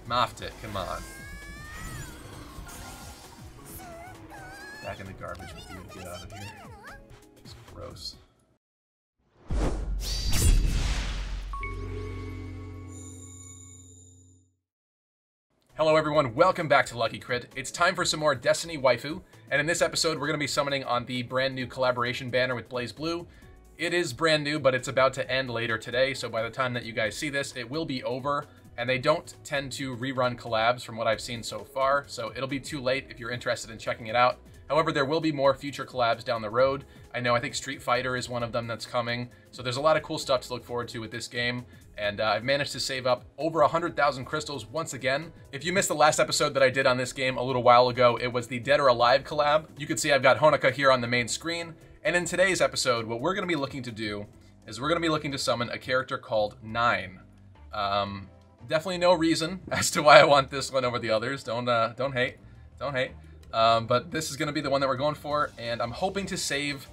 Moffed it, come on. Back in the garbage with you to get out of here. It's gross. Hello everyone, welcome back to Lucky Crit. It's time for some more Destiny Waifu, and in this episode we're going to be summoning on the brand new collaboration banner with blazblue. It is brand new, but it's about to end later today, so by the time that you guys see this, it will be over, and they don't tend to rerun collabs from what I've seen so far, so it'll be too late if you're interested in checking it out. However, there will be more future collabs down the road. I think Street Fighter is one of them that's coming, so there's a lot of cool stuff to look forward to with this game. And I've managed to save up over 100,000 crystals once again. If you missed the last episode that I did on this game a little while ago, it was the Dead or Alive collab. You can see I've got Honoka here on the main screen. And in today's episode, what we're going to be looking to do is we're going to be looking to summon a character called 9. Definitely no reason as to why I want this one over the others. Don't hate. But this is going to be the one that we're going for, and I'm hoping to save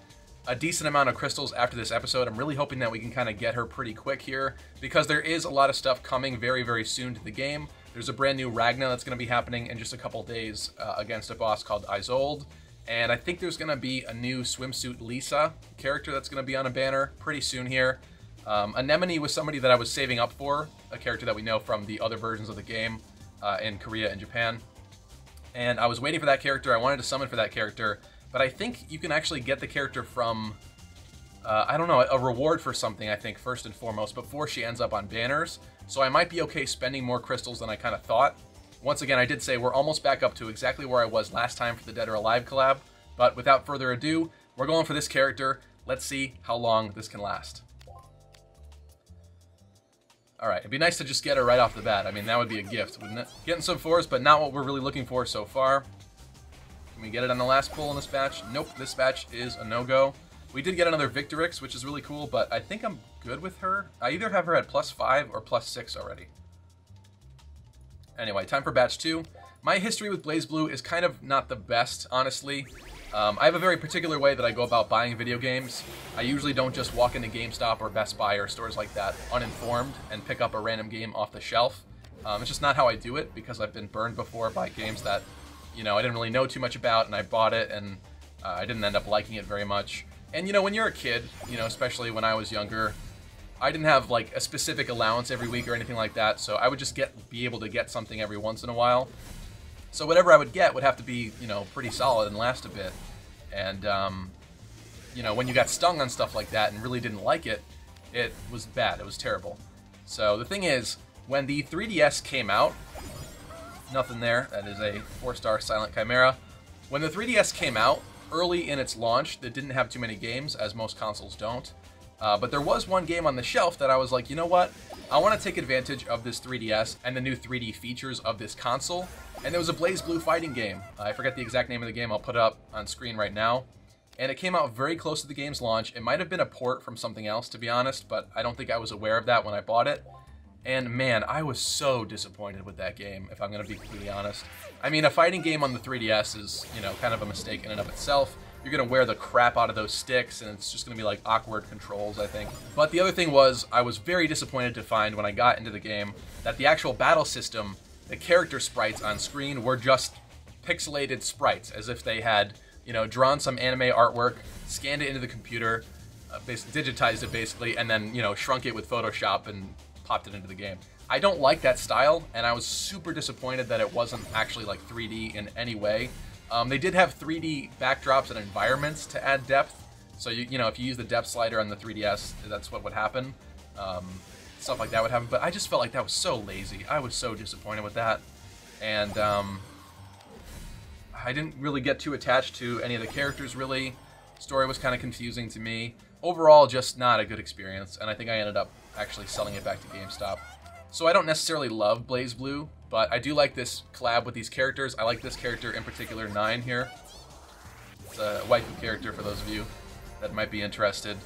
a decent amount of crystals after this episode. I'm really hoping that we can kind of get her pretty quick here, because there is a lot of stuff coming very, very soon to the game. There's a brand new Ragna that's going to be happening in just a couple days against a boss called Isolde, and I think there's going to be a new Swimsuit Lisa character that's going to be on a banner pretty soon here. Anemone was somebody that I was saving up for, a character that we know from the other versions of the game in Korea and Japan. And I was waiting for that character. I wanted to summon for that character, but I think you can actually get the character from, I don't know, a reward for something, I think, first and foremost, before she ends up on banners. So I might be okay spending more crystals than I kind of thought. Once again, I did say we're almost back up to exactly where I was last time for the Dead or Alive collab, but without further ado, we're going for this character. Let's see how long this can last. Alright, it'd be nice to just get her right off the bat. I mean, that would be a gift, wouldn't it? Getting some 4s, but not what we're really looking for so far. Can we get it on the last pull in this batch? Nope, this batch is a no-go. We did get another Victorix, which is really cool, but I think I'm good with her. I either have her at +5 or +6 already. Anyway, time for batch 2. My history with blazblue is kind of not the best, honestly. I have a very particular way that I go about buying video games. I usually don't just walk into GameStop or Best Buy or stores like that uninformed and pick up a random game off the shelf. It's just not how I do it, because I've been burned before by games that, you know, I didn't really know too much about, and I bought it, and I didn't end up liking it very much. And, you know, when you're a kid, you know, especially when I was younger, I didn't have, like, a specific allowance every week or anything like that, so I would just be able to get something every once in a while. So whatever I would get would have to be, you know, pretty solid and last a bit. And, you know, when you got stung on stuff like that and really didn't like it, it was bad. It was terrible. So the thing is, when the 3DS came out, nothing there. That is a 4-star Silent Chimera. When the 3DS came out, early in its launch, it didn't have too many games, as most consoles don't. But there was one game on the shelf that I was like, you know what? I want to take advantage of this 3DS and the new 3D features of this console. And there was a blazblue fighting game. I forget the exact name of the game. I'll put it up on screen right now. And it came out very close to the game's launch. It might have been a port from something else, to be honest, but I don't think I was aware of that when I bought it. And man, I was so disappointed with that game, if I'm going to be completely honest. I mean, a fighting game on the 3DS is, you know, kind of a mistake in and of itself. You're going to wear the crap out of those sticks, and it's just going to be like awkward controls, I think. But the other thing was, I was very disappointed to find when I got into the game that the actual battle system, the character sprites on screen were just pixelated sprites, as if they had, you know, drawn some anime artwork, scanned it into the computer, digitized it basically, and then, you know, shrunk it with Photoshop and popped it into the game. I don't like that style, and I was super disappointed that it wasn't actually like 3D in any way. They did have 3D backdrops and environments to add depth, so you know, if you use the depth slider on the 3DS, that's what would happen. Stuff like that would happen, but I just felt like that was so lazy. I was so disappointed with that, and I didn't really get too attached to any of the characters, really. Story was kind of confusing to me. Overall, just not a good experience, and I think I ended up actually selling it back to GameStop. So I don't necessarily love blazblue, but I do like this collab with these characters. I like this character in particular, 9 here. It's a waifu character for those of you that might be interested.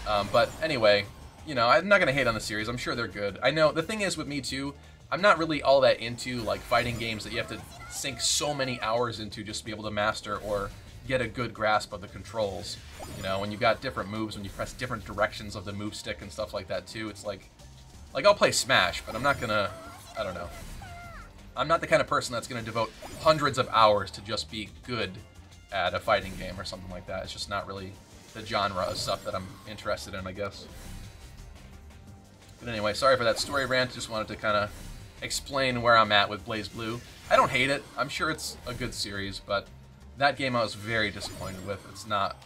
But anyway, you know, I'm not going to hate on the series. I'm sure they're good. I know, the thing is with me too, I'm not really all that into like fighting games that you have to sink so many hours into just to be able to master or get a good grasp of the controls. You know, when you've got different moves, when you press different directions of the move stick and stuff like that too, it's like I'll play Smash, but I'm not gonna, I don't know. I'm not the kind of person that's going to devote hundreds of hours to just be good at a fighting game or something like that. It's just not really the genre of stuff that I'm interested in, I guess. But anyway, sorry for that story rant. Just wanted to kind of explain where I'm at with BlazBlue. I don't hate it. I'm sure it's a good series, but that game I was very disappointed with. It's not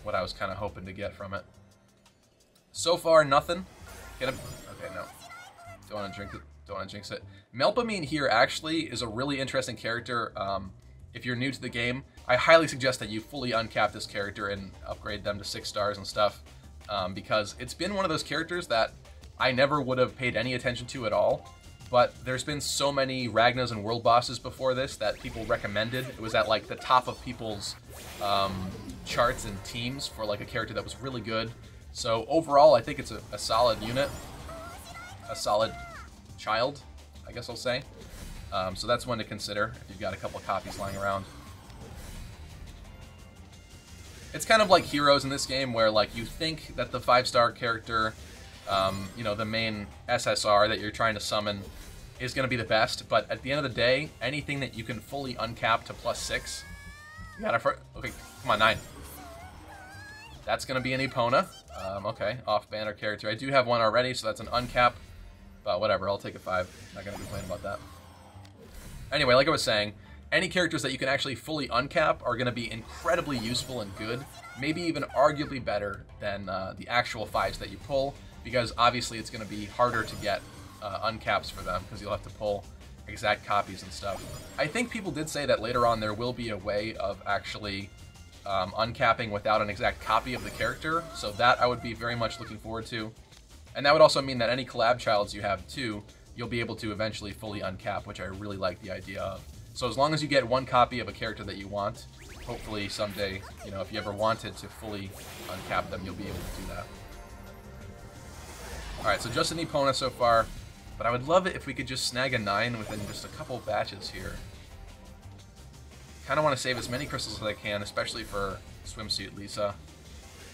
what I was kind of hoping to get from it. So far, nothing. Okay, no. Don't want to drink it. Don't want to jinx it. Melpomene here actually is a really interesting character. If you're new to the game, I highly suggest that you fully uncap this character and upgrade them to 6 stars and stuff, because it's been one of those characters that I never would have paid any attention to at all, but there's been so many Ragnas and world bosses before this that people recommended. It was at like the top of people's charts and teams for like a character that was really good. So overall, I think it's a solid unit, a solid child, I guess I'll say. So that's one to consider if you've got a couple of copies lying around. It's kind of like Heroes in this game, where like you think that the 5-star character, you know, the main SSR that you're trying to summon is going to be the best, but at the end of the day, anything that you can fully uncap to +6, you got to... Okay, come on, 9. That's going to be an Epona. Okay, off-banner character. I do have one already, so that's an uncap, but whatever, I'll take a 5. Not going to complain about that. Anyway, like I was saying, any characters that you can actually fully uncap are going to be incredibly useful and good, maybe even arguably better than the actual 5s that you pull, because obviously it's going to be harder to get uncaps for them, because you'll have to pull exact copies and stuff. I think people did say that later on there will be a way of actually uncapping without an exact copy of the character, so that I would be very much looking forward to. And that would also mean that any collab childs you have too, you'll be able to eventually fully uncap, which I really like the idea of. So as long as you get one copy of a character that you want, hopefully someday, you know, if you ever wanted to fully uncap them, you'll be able to do that. Alright, so just an Epona so far, but I would love it if we could just snag a 9 within just a couple batches here. Kind of want to save as many crystals as I can, especially for Swimsuit Lisa.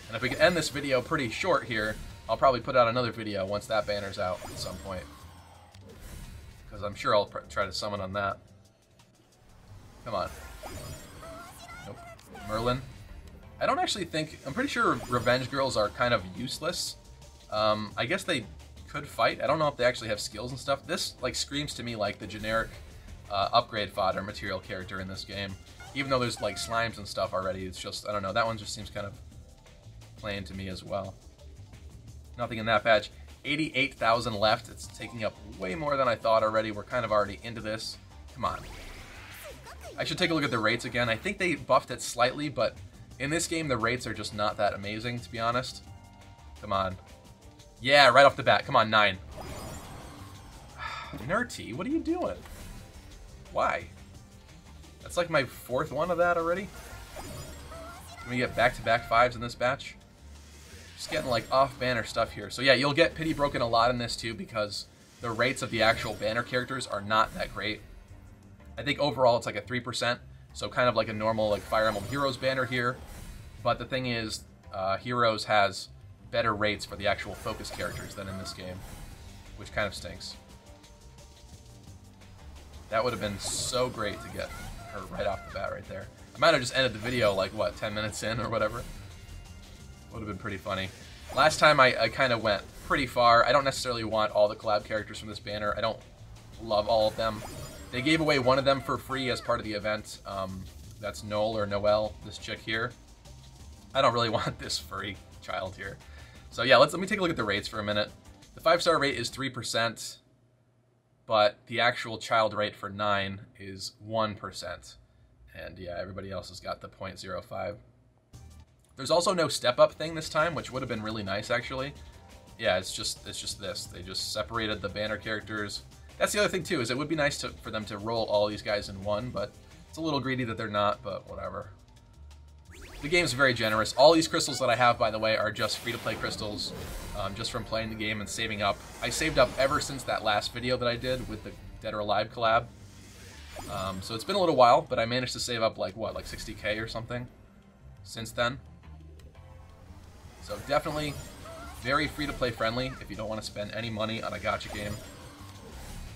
And if we can end this video pretty short here, I'll probably put out another video once that banner's out at some point, because I'm sure I'll try to summon on that. Come on. Nope. Merlin. I don't actually think... I'm pretty sure Revenge Girls are kind of useless. I guess they could fight. I don't know if they actually have skills and stuff. This, like, screams to me like the generic upgrade fodder material character in this game. Even though there's, like, slimes and stuff already, it's just... I don't know. That one just seems kind of plain to me as well. Nothing in that batch. 88,000 left. It's taking up way more than I thought already. We're kind of already into this. Come on. I should take a look at the rates again. I think they buffed it slightly, but in this game, the rates are just not that amazing, to be honest. Come on. Yeah, right off the bat. Come on, 9. Nerty, what are you doing? Why? That's like my 4th one of that already. Can we get back-to-back 5s in this batch? Just getting, like, off-banner stuff here. So yeah, you'll get Pity Broken a lot in this, too, because the rates of the actual banner characters are not that great. I think overall it's like a 3%, so kind of like a normal like Fire Emblem Heroes banner here. But the thing is, Heroes has better rates for the actual focus characters than in this game, which kind of stinks. That would have been so great to get her right off the bat right there. I might have just ended the video like, what, 10 minutes in or whatever? Would have been pretty funny. Last time I kind of went pretty far. I don't necessarily want all the collab characters from this banner. I don't love all of them. They gave away one of them for free as part of the event. That's Noel or Noelle, this chick here. I don't really want this furry child here. So yeah, let me take a look at the rates for a minute. The 5-star rate is 3%, but the actual child rate for 9 is 1%. And yeah, everybody else has got the 0.05. There's also no step-up thing this time, which would have been really nice, actually. Yeah, it's just this. They just separated the banner characters. That's the other thing, too, is it would be nice for them to roll all these guys in one, but it's a little greedy that they're not, but whatever. The game's very generous. All these crystals that I have, by the way, are just free-to-play crystals, just from playing the game and saving up. I saved up ever since that last video that I did with the Dead or Alive collab. So it's been a little while, but I managed to save up, like, what, like 60K or something since then. So definitely very free-to-play friendly if you don't want to spend any money on a gacha game.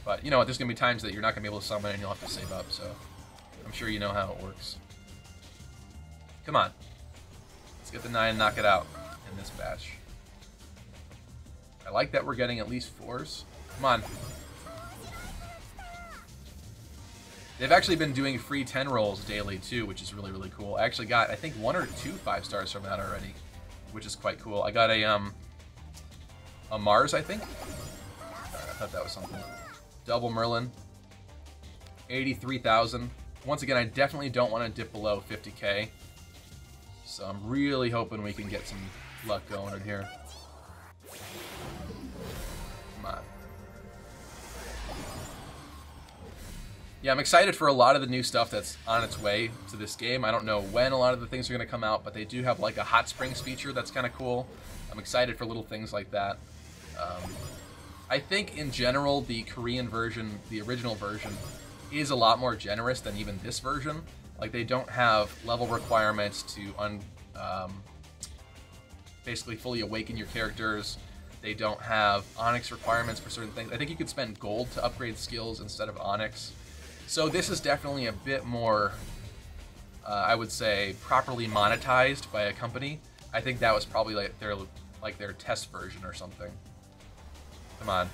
But you know what, there's going to be times that you're not going to be able to summon and you'll have to save up, so I'm sure you know how it works. Come on. Let's get the 9 and knock it out in this batch. I like that we're getting at least 4s. Come on. They've actually been doing free 10 rolls daily too, which is really, really cool. I actually got, I think, 1 or 2 5-stars from that already, which is quite cool. I got a Mars, I think. Sorry, I thought that was something. Double Merlin. 83,000. Once again, I definitely don't want to dip below 50k. So I'm really hoping we can get some luck going in here. Come on. Yeah, I'm excited for a lot of the new stuff that's on its way to this game. I don't know when a lot of the things are going to come out, but they do have like a hot springs feature that's kind of cool. I'm excited for little things like that. I think in general the Korean version, the original version, is a lot more generous than even this version. Like, they don't have level requirements to basically fully awaken your characters. They don't have Onyx requirements for certain things. I think you could spend gold to upgrade skills instead of Onyx. So this is definitely a bit more, I would say, properly monetized by a company. I think that was probably like their test version or something. Come on.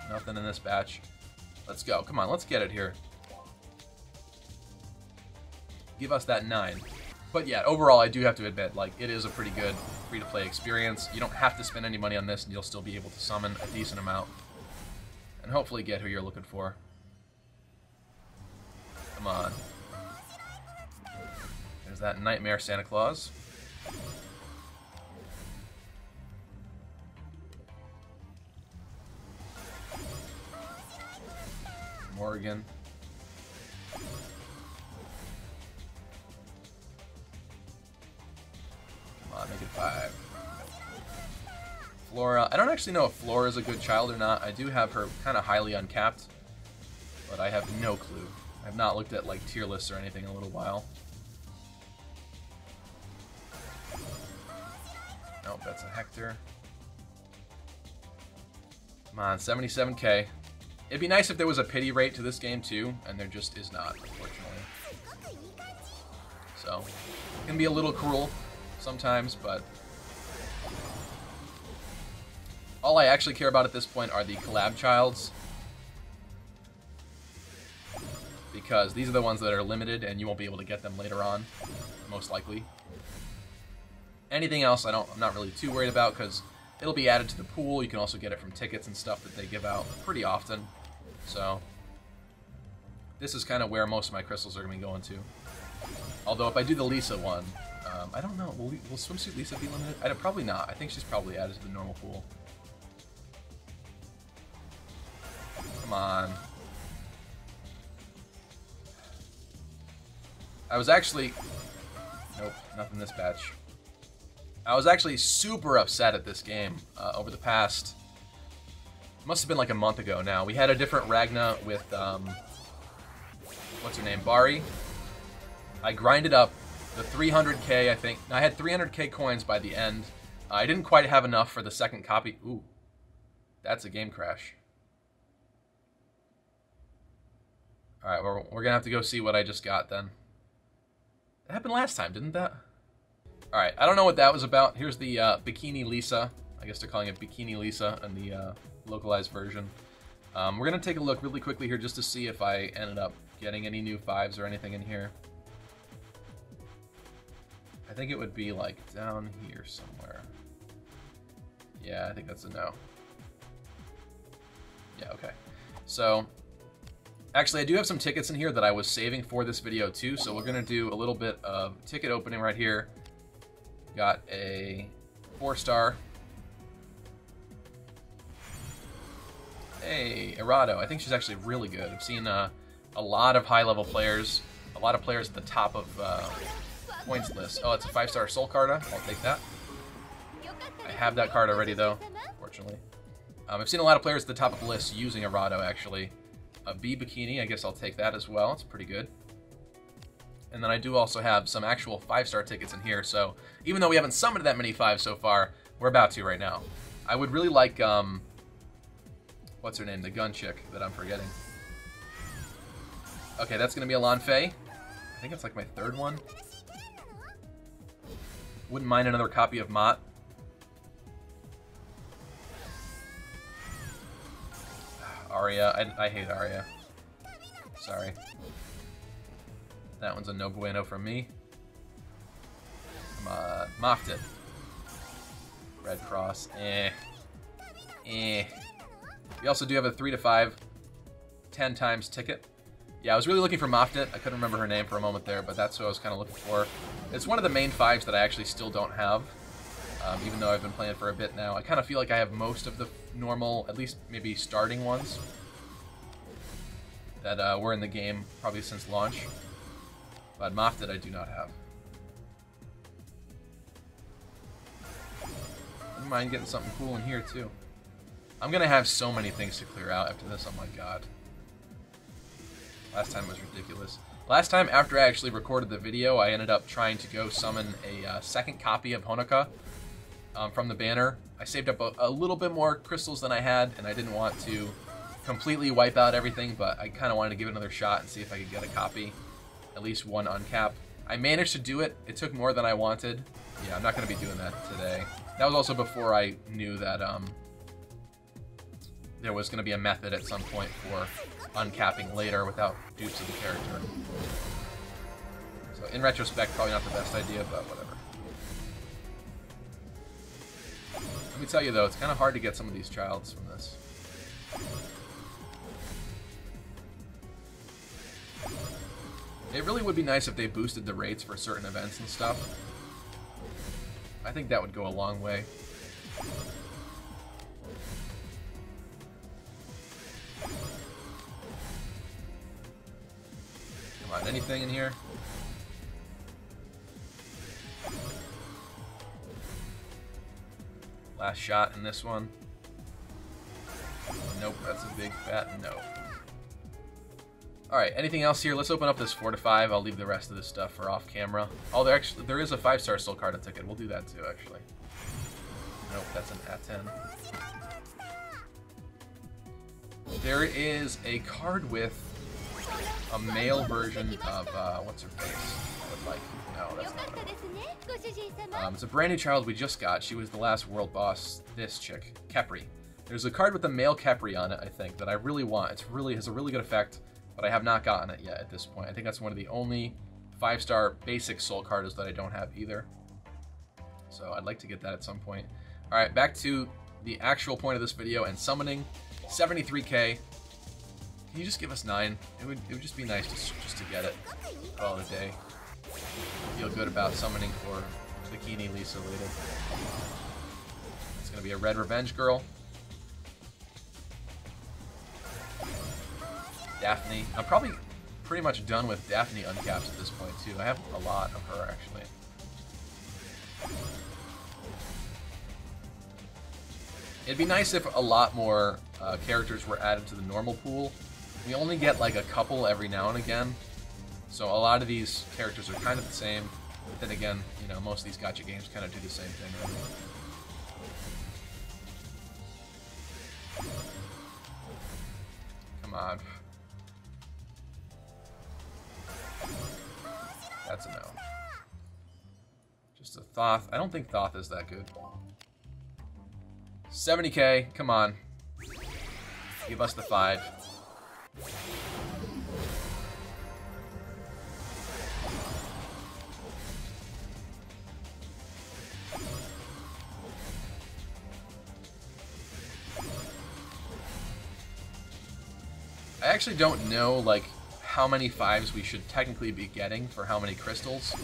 Nothing in this batch. Let's go. Come on, let's get it here. Give us that 9. But yeah, overall, I do have to admit, like, it is a pretty good free-to-play experience. You don't have to spend any money on this, and you'll still be able to summon a decent amount. And hopefully get who you're looking for. Come on. There's that Nightmare Santa Claus. Morgan. Come on, make it 5. Flora. I don't actually know if Flora is a good child or not. I do have her kind of highly uncapped, but I have no clue. I have not looked at like tier lists or anything in a little while. Nope, that's a Hector. Come on, 77k. It'd be nice if there was a pity rate to this game too, and there just is not, unfortunately. So, it can be a little cruel sometimes, but all I actually care about at this point are the collab childs, because these are the ones that are limited and you won't be able to get them later on, most likely. Anything else I'm not really too worried about, because it'll be added to the pool. You can also get it from tickets and stuff that they give out pretty often. So this is kind of where most of my crystals are going to be going to. Although if I do the Lisa one, I don't know, will Swimsuit Lisa be limited? Probably not. I think she's probably added to the normal pool. Come on. I was actually... Nope, nothing this batch. I was actually super upset at this game over the past... Must have been like a month ago now. We had a different Ragna with, what's her name, Bari. I grinded up the 300k, I think. I had 300k coins by the end. I didn't quite have enough for the second copy. Ooh, that's a game crash. Alright, we're going to have to go see what I just got then. That happened last time, didn't that? Alright, I don't know what that was about. Here's the Bikini Lisa. I guess they're calling it Bikini Lisa in the localized version. We're going to take a look really quickly here just to see if I ended up getting any new 5s or anything in here. I think it would be like down here somewhere. Yeah, I think that's a no. Yeah, okay. So, actually I do have some tickets in here that I was saving for this video too, so we're going to do a little bit of ticket opening right here. Got a 4-star. Hey, Erado. I think she's actually really good. I've seen a lot of high-level players, a lot of players at the top of points list. Oh, it's a 5-star Soul Carta. I'll take that. I have that card already, though, fortunately. I've seen a lot of players at the top of the list using Erado, actually. A B Bikini, I guess I'll take that as well. It's pretty good. And then I do also have some actual 5-star tickets in here, so even though we haven't summoned that many 5s so far, we're about to right now. I would really like what's her name? The gun chick that I'm forgetting. Okay, that's gonna be a Lanfei. I think it's like my third one. Wouldn't mind another copy of Mott. Arya. I hate Arya. Sorry. That one's a no bueno from me. Come on. Mocked it. Red Cross. Eh. We also do have a 3 to 5 10 times ticket. Yeah, I was really looking for Moftet. I couldn't remember her name for a moment there, but that's what I was kind of looking for. It's one of the main 5s that I actually still don't have, even though I've been playing for a bit now. I kind of feel like I have most of the normal, at least maybe starting ones that were in the game probably since launch. But Moftet I do not have. Wouldn't mind getting something cool in here too. I'm gonna have so many things to clear out after this, oh my god. Last time was ridiculous. Last time, after I actually recorded the video, I ended up trying to go summon a second copy of Honoka from the banner. I saved up a little bit more crystals than I had, and I didn't want to completely wipe out everything, but I kind of wanted to give it another shot and see if I could get a copy. At least one uncap. I managed to do it. It took more than I wanted. Yeah, I'm not going to be doing that today. That was also before I knew that there was going to be a method at some point for uncapping later without dupes of the character. So in retrospect, probably not the best idea, but whatever. Let me tell you though, it's kind of hard to get some of these childs from this. It really would be nice if they boosted the rates for certain events and stuff. I think that would go a long way. Come on, anything in here? Last shot in this one. Nope, that's a big fat no. Alright, anything else here? Let's open up this 4 to 5. I'll leave the rest of this stuff for off camera. Oh, there is a 5-star soul card ticket. We'll do that too, actually. Nope, that's an A10. There is a card with a male version of, what's her face? I would like. No, that's not her. It's a brand new child we just got. She was the last world boss, this chick, Kepri. There's a card with a male Kepri on it, I think, that I really want. It has a really good effect, but I have not gotten it yet at this point. I think that's one of the only 5-star basic soul cards that I don't have either. So I'd like to get that at some point. Alright, back to the actual point of this video and summoning. 73k. Can you just give us 9? It would just be nice just to get it. Call it a day. Feel good about summoning for Bikini Lisa later. It's gonna be a red revenge girl. Daphne. I'm probably pretty much done with Daphne uncaps at this point too. I have a lot of her actually. It'd be nice if a lot more characters were added to the normal pool. We only get like a couple every now and again, so a lot of these characters are kind of the same. But then again, you know, most of these gacha games kind of do the same thing. Right? Come on. That's a no. Just a Thoth. I don't think Thoth is that good. 70k, come on. Give us the 5. I actually don't know, like, how many 5s we should technically be getting for how many crystals,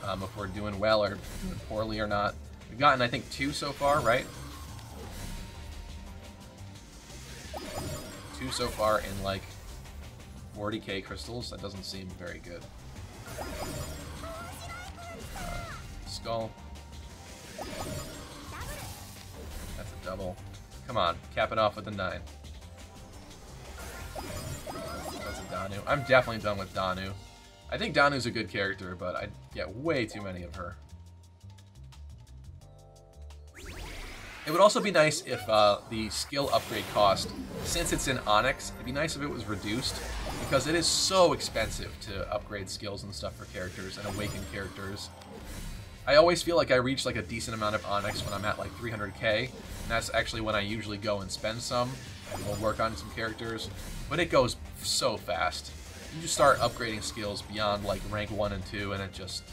if we're doing well or doing poorly or not. We've gotten, I think, 2 so far, right? 2 so far in like 40k crystals. That doesn't seem very good. Skull. That's a double. Come on, cap it off with a 9. That's a Danu. I'm definitely done with Danu. I think Danu's a good character, but I get way too many of her. It would also be nice if the skill upgrade cost, since it's in Onyx, it'd be nice if it was reduced, because it is so expensive to upgrade skills and stuff for characters and awaken characters. I always feel like I reach like a decent amount of Onyx when I'm at like 300k, and that's actually when I usually go and spend some, and we'll work on some characters, but it goes so fast. You just start upgrading skills beyond like rank 1 and 2, and it just...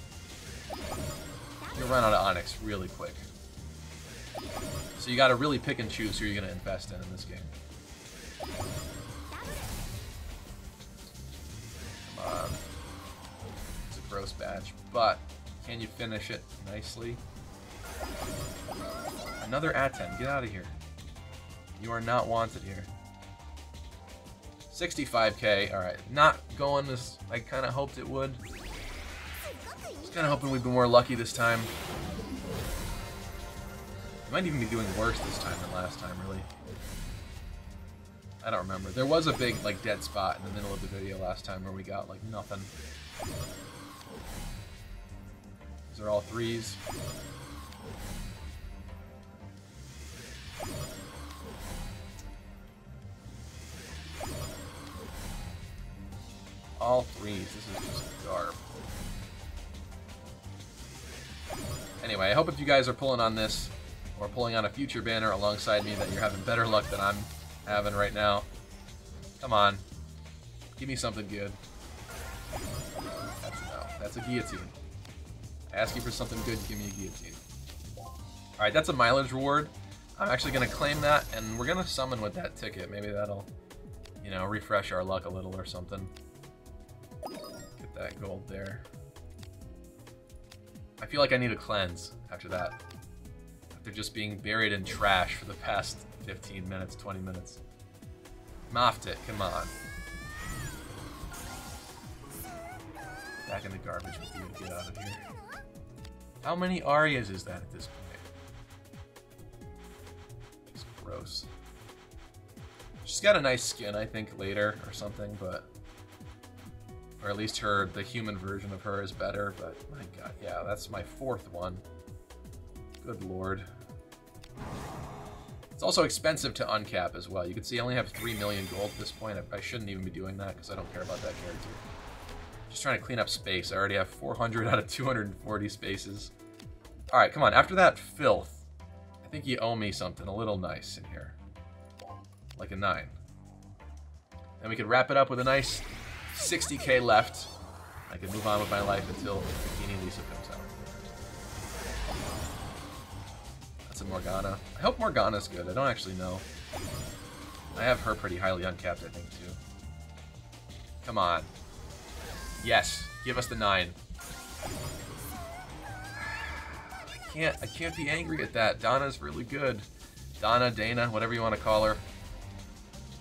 you run out of Onyx really quick. So you gotta really pick and choose who you're gonna invest in this game. Come on. It's a gross badge, but can you finish it nicely? Another A10, get out of here. You are not wanted here. 65k, alright. Not going as I kinda hoped it would. Just kinda hoping we'd be more lucky this time. We might even be doing worse this time than last time, really. I don't remember. There was a big, like, dead spot in the middle of the video last time where we got, like, nothing. These are all 3s. All 3s. This is just garb. Anyway, I hope if you guys are pulling on this, or pulling on a future banner alongside me, that you're having better luck than I'm having right now. Come on. Give me something good. That's a guillotine. I ask you for something good, give me a guillotine. Alright, that's a mileage reward. I'm actually going to claim that, and we're going to summon with that ticket. Maybe that'll, you know, refresh our luck a little or something. Get that gold there. I feel like I need a cleanse after that. They're just being buried in trash for the past 15 minutes, 20 minutes. Moffed it, come on. Back in the garbage with you, get out of here. How many Arias is that at this point? Just gross. She's got a nice skin, I think, later or something, but... or at least the human version of her is better, but my god, yeah, that's my 4th one. Good lord. It's also expensive to uncap as well. You can see I only have 3 million gold at this point. I shouldn't even be doing that because I don't care about that character. Just trying to clean up space. I already have 400 out of 240 spaces. Alright, come on. After that filth, I think you owe me something a little nice in here. Like a 9. And we could wrap it up with a nice 60k left. I can move on with my life until Bikini Lisa comes out. That's a Morgana. I hope Morgana's good. I don't actually know. I have her pretty highly uncapped, I think, too. Come on. Yes. Give us the 9. I can't be angry at that. Donna's really good. Donna, Dana, whatever you want to call her.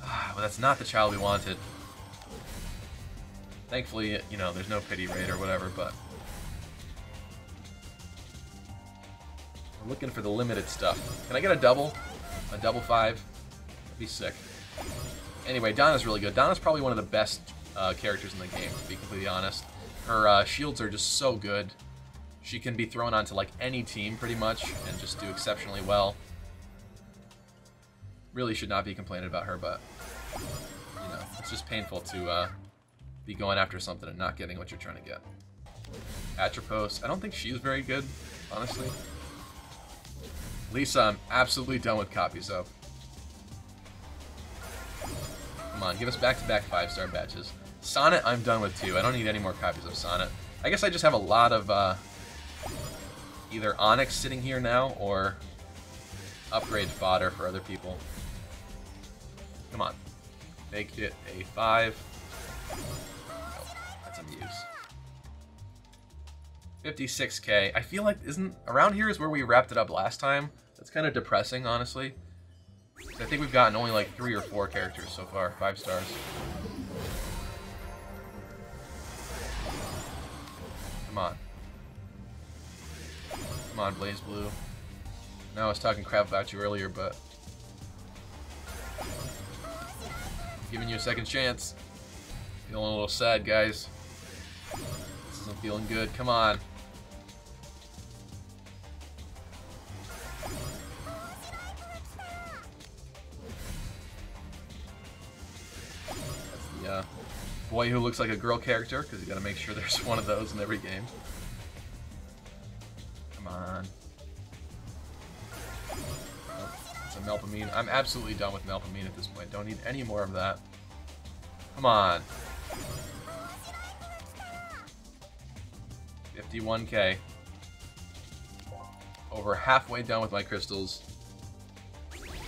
Well, that's not the child we wanted. Thankfully, you know, there's no pity rate or whatever, but... we're looking for the limited stuff. Can I get a double? A double 5? That'd be sick. Anyway, Donna's really good. Donna's probably one of the best characters in the game, to be completely honest. Her shields are just so good. She can be thrown onto, like, any team, pretty much, and just do exceptionally well. Really should not be complaining about her, but, you know, it's just painful to be going after something and not getting what you're trying to get. Atropos, I don't think she's very good, honestly. Lisa, I'm absolutely done with copies of. Come on, give us back-to-back 5-star badges. Sonnet, I'm done with too. I don't need any more copies of Sonnet. I guess I just have a lot of either Onyx sitting here now or upgrade fodder for other people. Come on. Make it a 5. Nope, that's a Muse. 56k. I feel like around here is where we wrapped it up last time. That's kind of depressing, honestly. I think we've gotten only like 3 or 4 characters so far, 5 stars. Come on. Come on, blazblue. I know I was talking crap about you earlier, but... I'm giving you a second chance. Feeling a little sad, guys. This isn't feeling good. Come on. the boy who looks like a girl character, because you got to make sure there's one of those in every game. Come on. Oh, it's a Melpomene. I'm absolutely done with Melpomene at this point. Don't need any more of that. Come on. 51k. Over halfway done with my crystals.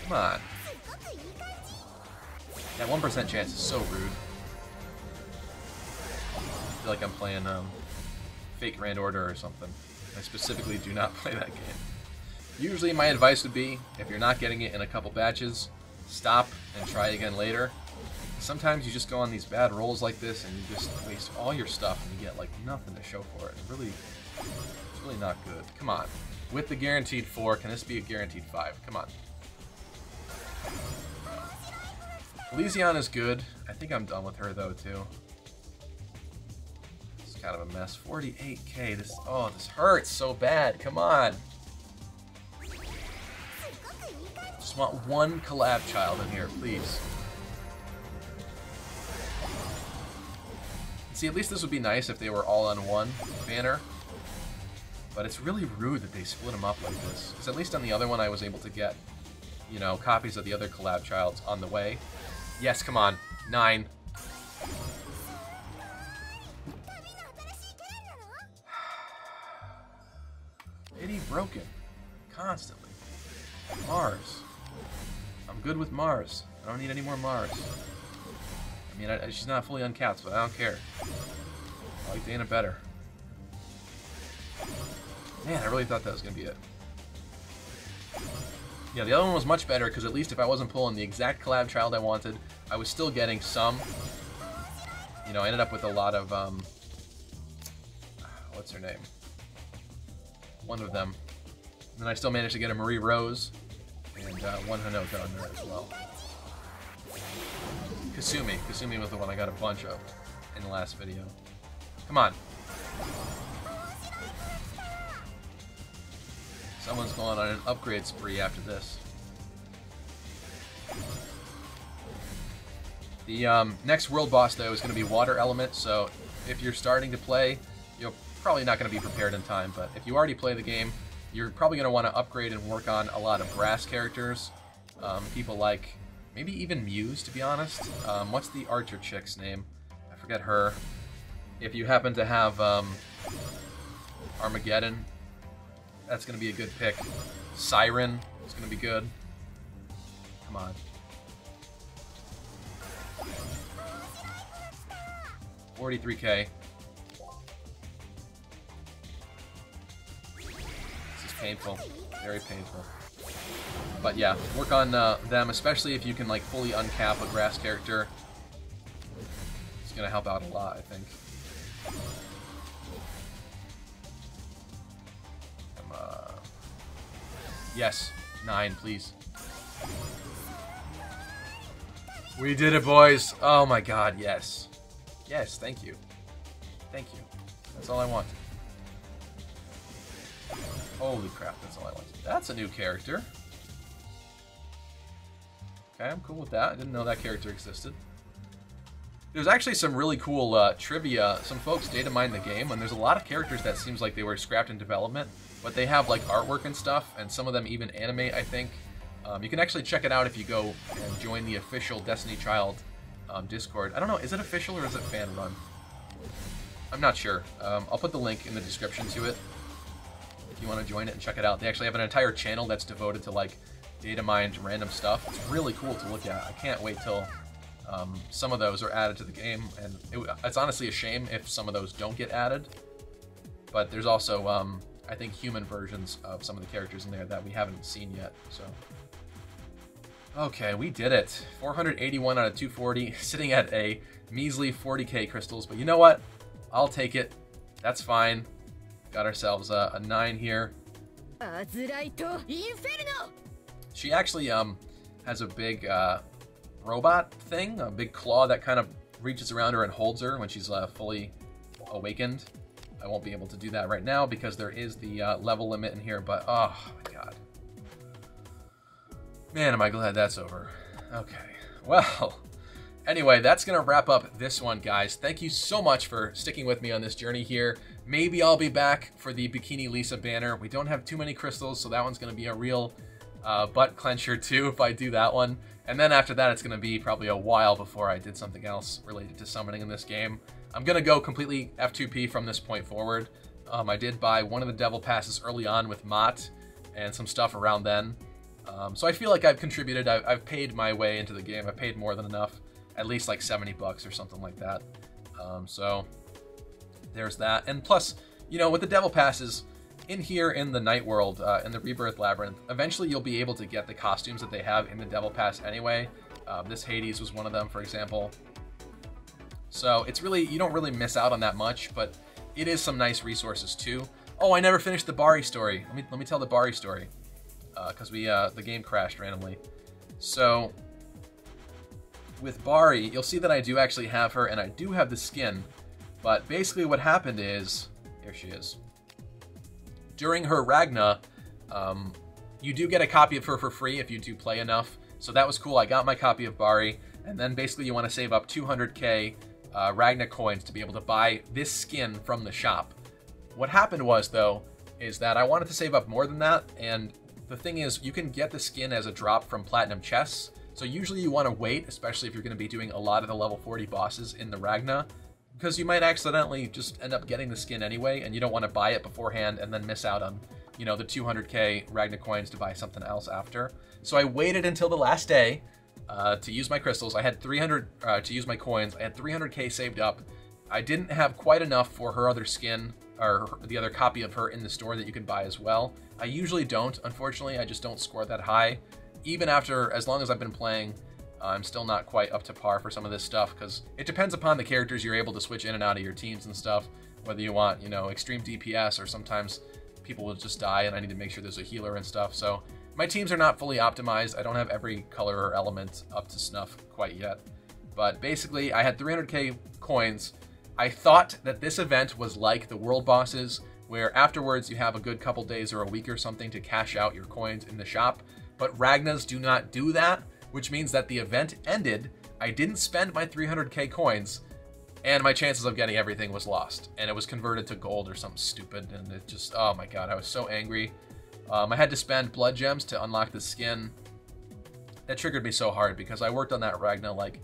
Come on. That 1% chance is so rude. I feel like I'm playing fake Grand Order or something. I specifically do not play that game. Usually my advice would be, if you're not getting it in a couple batches, stop and try again later. Sometimes you just go on these bad rolls like this and you just waste all your stuff and you get like nothing to show for it. It's really not good. Come on. With the guaranteed 4, can this be a guaranteed 5? Come on. Elysion is good. I think I'm done with her though too. It's kind of a mess. 48k. This hurts so bad. Come on. Just want one collab child in here, please. See, at least this would be nice if they were all on one banner. But it's really rude that they split them up like this. Because at least on the other one I was able to get, you know, copies of the other collab childs on the way. Yes, come on. 9. Pity broken. Constantly. Mars. I'm good with Mars. I don't need any more Mars. I mean, she's not fully uncapped, but I don't care. I like Dana better. Man, I really thought that was going to be it. Yeah, the other one was much better, because at least if I wasn't pulling the exact collab child I wanted, I was still getting some. You know, I ended up with a lot of, what's her name? One of them. And then I still managed to get a Marie Rose, and one Hanoka on there as well. Kasumi. Kasumi was the one I got a bunch of in the last video. Come on. Someone's going on an upgrade spree after this. The next world boss, though, is going to be Water Element, so if you're starting to play, you're probably not going to be prepared in time, but if you already play the game, you're probably going to want to upgrade and work on a lot of grass characters. People like, maybe even Muse, to be honest. What's the archer chick's name? I forget her. If you happen to have Armageddon, that's going to be a good pick. Siren is going to be good. Come on. $43k. This is painful. Very painful. But yeah, work on them, especially if you can like fully uncap a grass character. It's going to help out a lot, I think. Yes, 9, please. We did it, boys. Oh my god, yes. Yes, thank you. Thank you. That's all I want. Holy crap, that's all I want. That's a new character. Okay, I'm cool with that. I didn't know that character existed. There's actually some really cool trivia. Some folks data mined the game, and there's a lot of characters that seems like they were scrapped in development, but they have like artwork and stuff, and some of them even animate, I think. You can actually check it out if you go and join the official Destiny Child Discord. I don't know, is it official or is it fan run? I'm not sure. I'll put the link in the description to it if you want to join it and check it out. They actually have an entire channel that's devoted to like data mined random stuff. It's really cool to look at. I can't wait till some of those are added to the game, and it's honestly a shame if some of those don't get added. But there's also, I think, human versions of some of the characters in there that we haven't seen yet. So, okay, we did it. 481 out of 240, sitting at a measly 40k crystals. But you know what? I'll take it. That's fine. Got ourselves a 9 here. She actually has a big robot thing, a big claw that kind of reaches around her and holds her when she's fully awakened. I won't be able to do that right now because there is the level limit in here, but oh my god. Man, am I glad that's over. Okay, well, Anyway, that's going to wrap up this one, guys. Thank you so much for sticking with me on this journey here. Maybe I'll be back for the Bikini Lisa banner. We don't have too many crystals, so that one's going to be a real butt clencher too if I do that one. And then after that, it's going to be probably a while before I did something else related to summoning in this game. I'm going to go completely F2P from this point forward. I did buy one of the devil passes early on with Mott and some stuff around then. So I feel like I've contributed. I've paid my way into the game. I've paid more than enough. At least like 70 bucks or something like that. So there's that. And plus, you know, with the devil passes, in here in the Night World, in the Rebirth Labyrinth, eventually you'll be able to get the costumes that they have in the devil pass anyway. This Hades was one of them, for example. So it's really, you don't really miss out on that much, but it is some nice resources too. Oh, I never finished the Bari story. Let me tell the Bari story, because the game crashed randomly. So with Bari, you'll see that I do actually have her, and I do have the skin. But basically what happened is, here she is. During her Ragna, you do get a copy of her for free if you do play enough. So that was cool. I got my copy of Bari, and then basically you want to save up 200k Ragna coins to be able to buy this skin from the shop. What happened was, though, is that I wanted to save up more than that, and the thing is, you can get the skin as a drop from Platinum chests. So usually you want to wait, especially if you're going to be doing a lot of the level 40 bosses in the Ragna, because you might accidentally just end up getting the skin anyway, and you don't want to buy it beforehand and then miss out on, you know, the 200k Ragna coins to buy something else after. So I waited until the last day to use my crystals. I had 300 to use my coins. I had 300k saved up. I didn't have quite enough for her other skin, or the other copy of her in the store that you can buy as well. I usually don't, unfortunately. I just don't score that high. Even after, as long as I've been playing, I'm still not quite up to par for some of this stuff, because it depends upon the characters you're able to switch in and out of your teams and stuff, whether you want, you know, extreme DPS, or sometimes people will just die and I need to make sure there's a healer and stuff. So my teams are not fully optimized. I don't have every color or element up to snuff quite yet. But basically, I had 300k coins. I thought that this event was like the world bosses, where afterwards you have a good couple days or a week or something to cash out your coins in the shop. But Ragnas do not do that, which means that the event ended, I didn't spend my 300k coins, and my chances of getting everything was lost. And it was converted to gold or something stupid, and it just, oh my god, I was so angry. I had to spend blood gems to unlock the skin. That triggered me so hard, because I worked on that Ragna, like,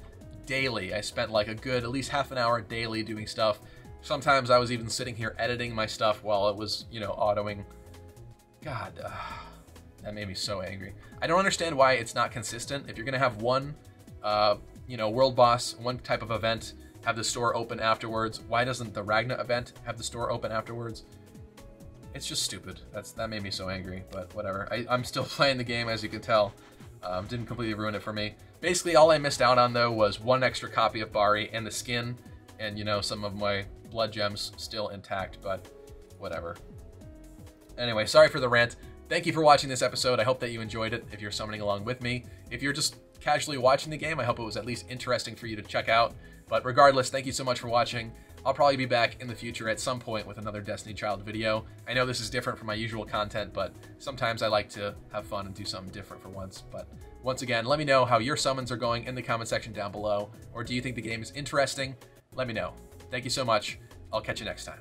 daily. I spent, like, a good, at least half an hour daily doing stuff. Sometimes I was even sitting here editing my stuff while it was, you know, autoing. God, that made me so angry. I don't understand why it's not consistent. If you're going to have one, you know, world boss, one type of event, have the store open afterwards, why doesn't the Ragna event have the store open afterwards? It's just stupid. That made me so angry, but whatever. I'm still playing the game, as you can tell. Didn't completely ruin it for me. Basically, all I missed out on, though, was one extra copy of Bari and the skin, and, you know, some of my blood gems still intact, but whatever. Anyway, sorry for the rant. Thank you for watching this episode. I hope that you enjoyed it if you're summoning along with me. If you're just casually watching the game, I hope it was at least interesting for you to check out. But regardless, thank you so much for watching. I'll probably be back in the future at some point with another Destiny Child video. I know this is different from my usual content, but sometimes I like to have fun and do something different for once. But once again, let me know how your summons are going in the comment section down below. Or do you think the game is interesting? Let me know. Thank you so much. I'll catch you next time.